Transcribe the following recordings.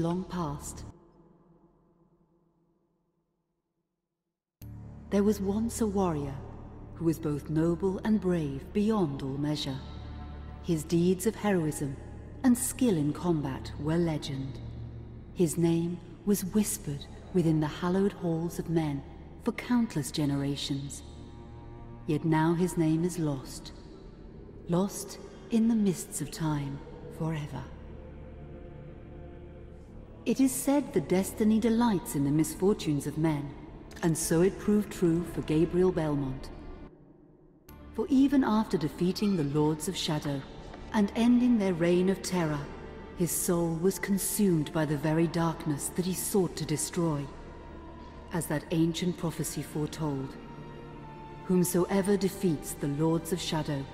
long past. There was once a warrior who was both noble and brave beyond all measure. His deeds of heroism and skill in combat were legend. His name was whispered within the hallowed halls of men for countless generations. Yet now his name is lost. Lost in the mists of time forever. It is said that destiny delights in the misfortunes of men, and so it proved true for Gabriel Belmont. For even after defeating the Lords of Shadow and ending their reign of terror, his soul was consumed by the very darkness that he sought to destroy. As that ancient prophecy foretold, whomsoever defeats the Lords of Shadow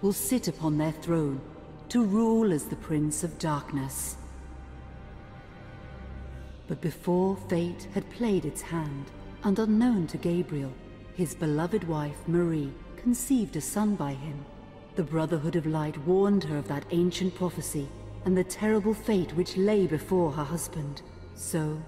will sit upon their throne to rule as the Prince of Darkness. But before fate had played its hand, and unknown to Gabriel, his beloved wife Marie conceived a son by him. The Brotherhood of Light warned her of that ancient prophecy and the terrible fate which lay before her husband. So,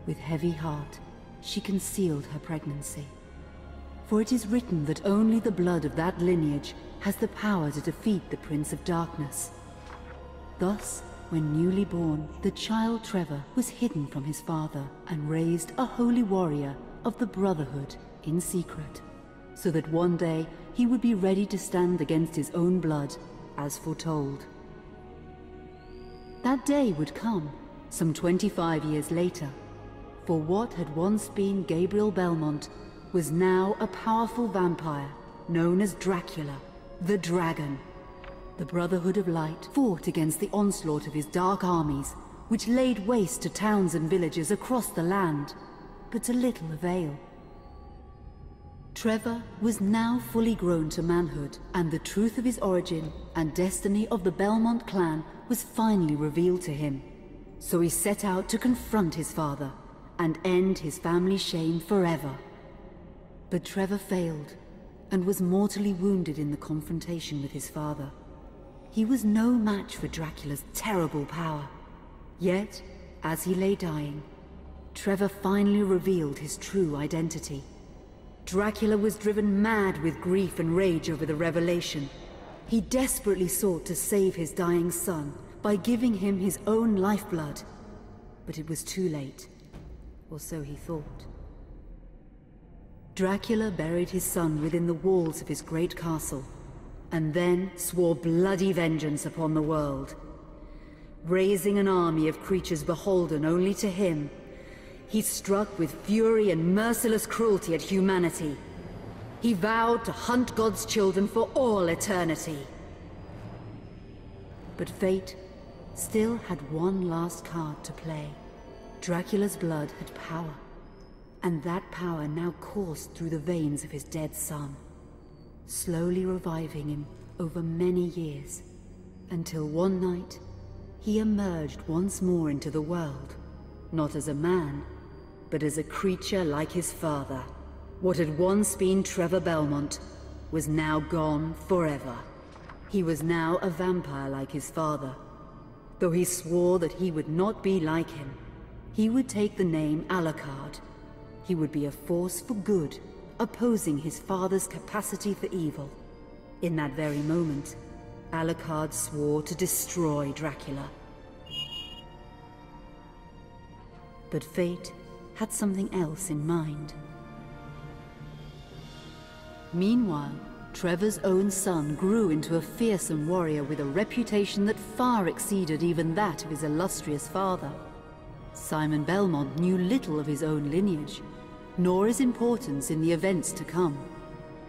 with heavy heart, she concealed her pregnancy. For it is written that only the blood of that lineage has the power to defeat the Prince of Darkness. Thus, when newly born, the child Trevor was hidden from his father and raised a holy warrior of the Brotherhood in secret, so that one day he would be ready to stand against his own blood, as foretold. That day would come, some 25 years later, for what had once been Gabriel Belmont was now a powerful vampire known as Dracula, the Dragon. The Brotherhood of Light fought against the onslaught of his dark armies, which laid waste to towns and villages across the land, but to little avail. Trevor was now fully grown to manhood, and the truth of his origin and destiny of the Belmont clan was finally revealed to him. So he set out to confront his father and end his family's shame forever. But Trevor failed and was mortally wounded in the confrontation with his father. He was no match for Dracula's terrible power. Yet, as he lay dying, Trevor finally revealed his true identity. Dracula was driven mad with grief and rage over the revelation. He desperately sought to save his dying son by giving him his own lifeblood. But it was too late, or so he thought. Dracula buried his son within the walls of his great castle, and then swore bloody vengeance upon the world. Raising an army of creatures beholden only to him, he struck with fury and merciless cruelty at humanity. He vowed to hunt God's children for all eternity. But fate still had one last card to play. Dracula's blood had power, and that power now coursed through the veins of his dead son, slowly reviving him over many years, until one night he emerged once more into the world, not as a man, but as a creature like his father. What had once been Trevor Belmont was now gone forever. He was now a vampire like his father. Though he swore that he would not be like him, he would take the name Alucard. He would be a force for good, opposing his father's capacity for evil. In that very moment, Alucard swore to destroy Dracula. But fate had something else in mind. Meanwhile, Trevor's own son grew into a fearsome warrior with a reputation that far exceeded even that of his illustrious father. Simon Belmont knew little of his own lineage, nor his importance in the events to come.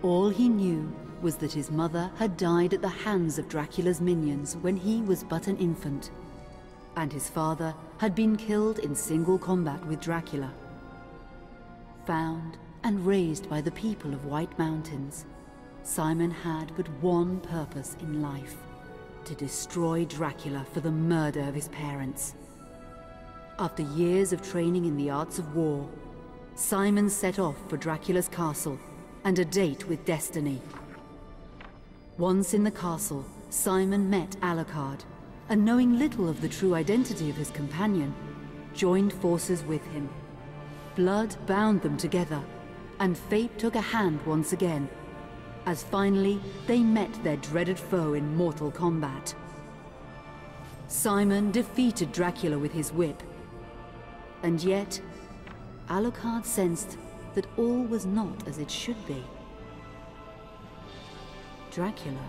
All he knew was that his mother had died at the hands of Dracula's minions when he was but an infant, and his father had been killed in single combat with Dracula. Found and raised by the people of White Mountains, Simon had but one purpose in life: to destroy Dracula for the murder of his parents. After years of training in the arts of war, Simon set off for Dracula's castle and a date with destiny. Once in the castle, Simon met Alucard, and knowing little of the true identity of his companion, joined forces with him. Blood bound them together, and fate took a hand once again, as finally they met their dreaded foe in mortal combat. Simon defeated Dracula with his whip, and yet Alucard sensed that all was not as it should be. Dracula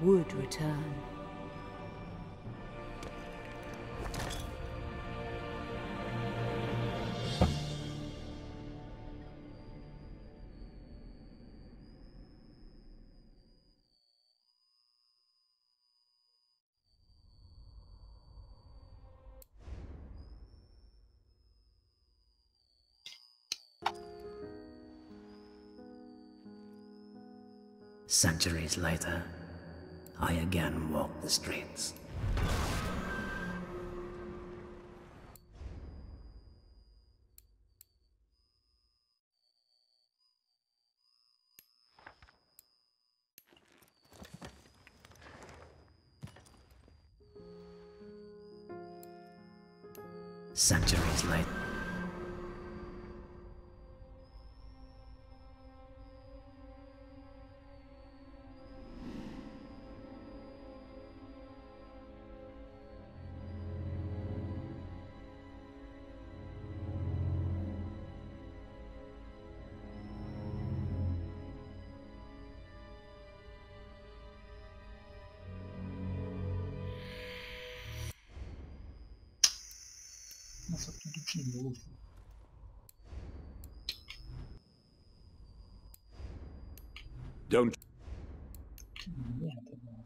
would return. Centuries later, I again walk the streets. Centuries later. Nossa, tudo de novo. Don't. Que merda, mano.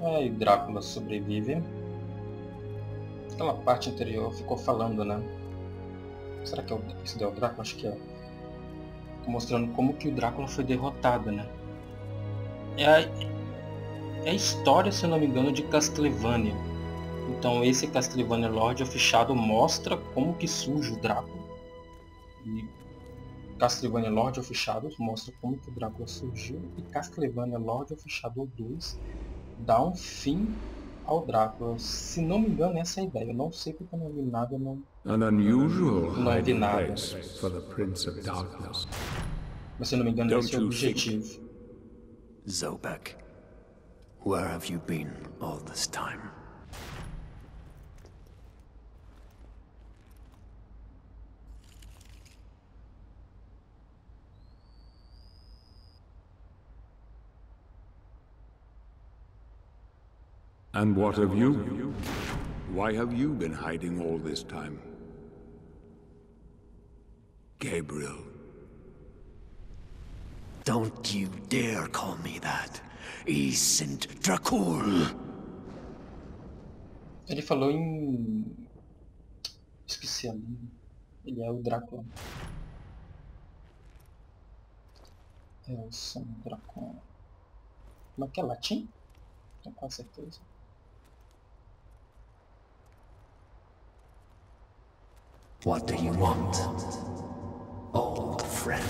Aí Drácula sobrevive. Aquela parte anterior ficou falando, né? Será que esse é o Drácula? Acho que é. Ficou mostrando como que o Drácula foi derrotado, né? É a história, se eu não me engano, de Castlevania. Então esse Castlevania Lord of Shadows mostra como que surge o Drácula. E Castlevania Lord of Shadows mostra como que o Drácula surgiu. E Castlevania Lord of Shadows 2 dá um fim ao Drácula. Se não me engano, essa é a ideia. Eu não sei porque eu não vi nada, não vi nada. Mas se não me engano, esse é o objetivo. Zobek, where have you been all this time? And what of you? Why have you been hiding all this time? Gabriel. Don't you dare call me that. I sind Dracul. Ele falou em... Esqueci a língua. Ele é o Drácula. É o som Drácula. Como é que é? Latim? Tenho quase certeza. What do you want, old friend?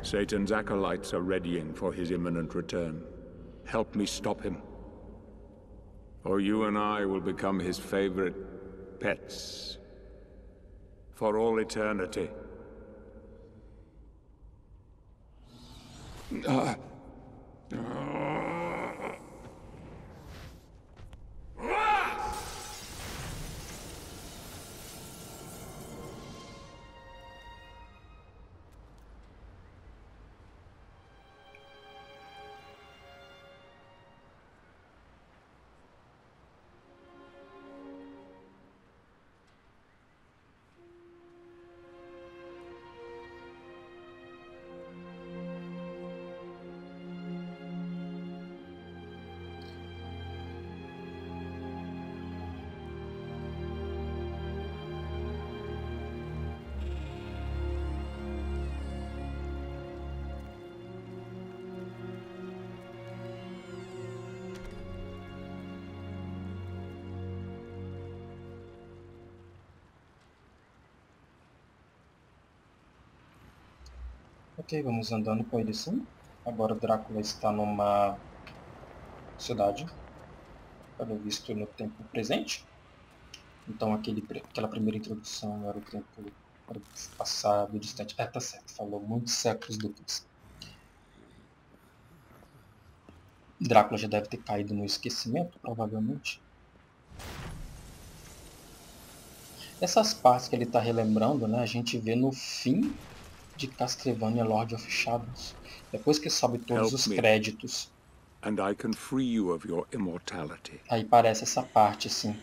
Satan's acolytes are readying for his imminent return. Help me stop him. Or you and I will become his favorite pets. For all eternity. Ok, vamos andando com ele sim. Agora o Drácula está numa cidade, pelo visto no tempo presente. Então aquela primeira introdução era o tempo passado, distante. Tá certo, falou muitos séculos depois. Drácula já deve ter caído no esquecimento, provavelmente. Essas partes que ele está relembrando, né, a gente vê no fim de Castlevania Lord of Shadows, depois que sobe todos os créditos. And I can free you of your immortality. Aí parece essa parte assim.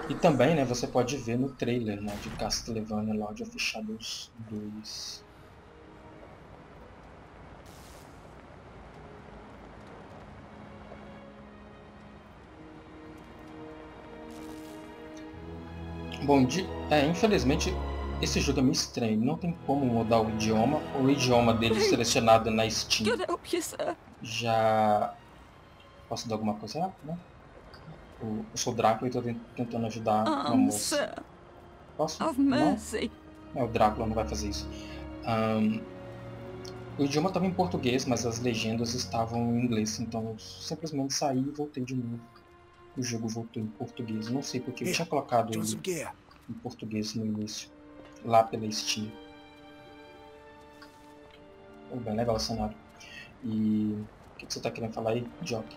E também, né, você pode ver no trailer, né, de Castlevania Lord of Shadows 2. Bom dia. Infelizmente esse jogo é meio estranho. Não tem como mudar o idioma dele selecionado na Steam. Já... Posso dar alguma coisa? Né? Eu sou o Drácula e estou tentando ajudar uma moça. Posso? Não? O Drácula não vai fazer isso. O idioma estava em português, mas as legendas estavam em inglês. Então eu simplesmente saí e voltei de novo. O jogo voltou em português. Não sei porque eu tinha colocado ele em português no início, lá pela Steam. Bem legal o cenário. E o que você está querendo falar aí, Jock?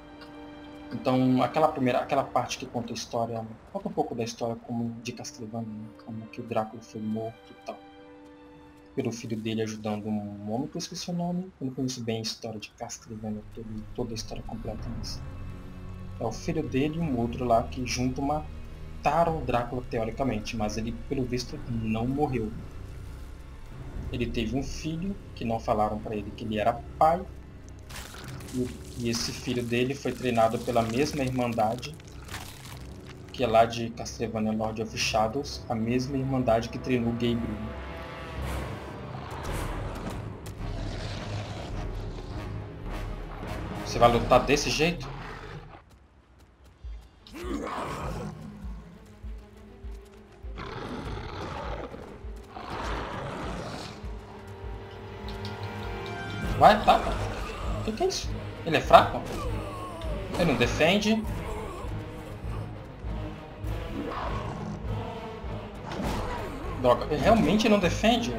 Então, aquela parte que conta a história, conta um pouco da história como de Castlevania, né? Como que o Drácula foi morto e tal. Pelo filho dele ajudando um homem que eu esqueci o nome. Eu não conheço bem a história de Castlevania, toda a história completa, mas... É o filho dele e um outro lá que junto mataram o Drácula teoricamente, mas ele, pelo visto, não morreu. Ele teve um filho que não falaram para ele que ele era pai. E esse filho dele foi treinado pela mesma irmandade que é lá de Castlevania Lord of Shadows, a mesma irmandade que treinou Gabriel. Você vai lutar desse jeito? Vai, tá. O que é isso? Ele é fraco? Ele não defende. Droga, ele realmente não defende?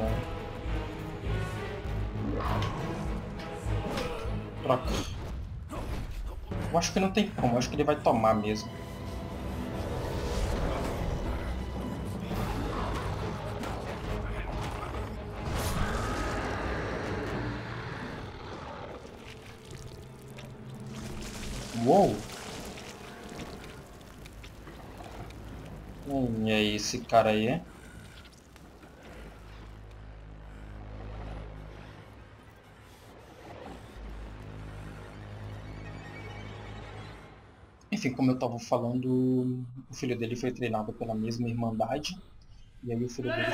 Droga. Eu acho que não tem como, eu acho que ele vai tomar mesmo. Uou! E aí, esse cara aí é? Enfim, como eu estava falando, o filho dele foi treinado pela mesma irmandade. E aí o filho dele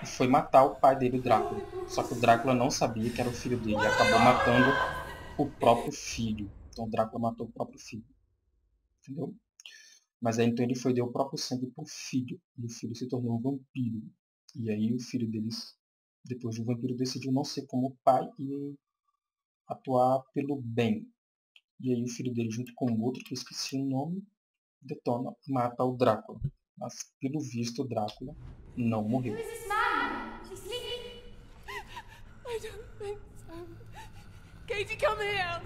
foi matar o pai dele, o Drácula. Só que o Drácula não sabia que era o filho dele e acabou matando o próprio filho. Então o Drácula matou o próprio filho. Entendeu? Mas aí então ele deu o próprio sangue pro filho. E o filho se tornou um vampiro. E aí o filho deles, depois de um vampiro, decidiu não ser como o pai e atuar pelo bem. E aí o filho dele, junto com o outro, que eu esqueci o nome, detona, mata o Drácula. Mas, pelo visto, o Drácula não morreu. Who is this man? She's sleeping. I don't think so. Katie, come here!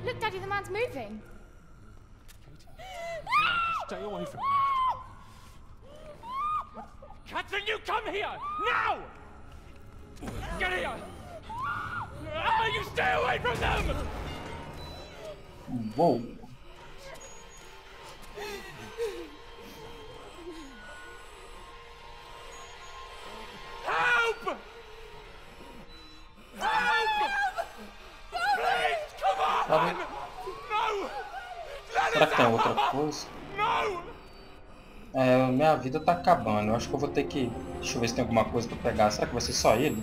Look, Daddy, the man's moving. Stay away from me. Catherine, you come here! Now! Get here! You stay away from them! Uou! Help! Help! Please, come on! No! Será que tem outra coisa? No! Minha vida tá acabando. Eu acho que eu vou ter que... Deixa eu ver se tem alguma coisa pra pegar. Será que vai ser só ele?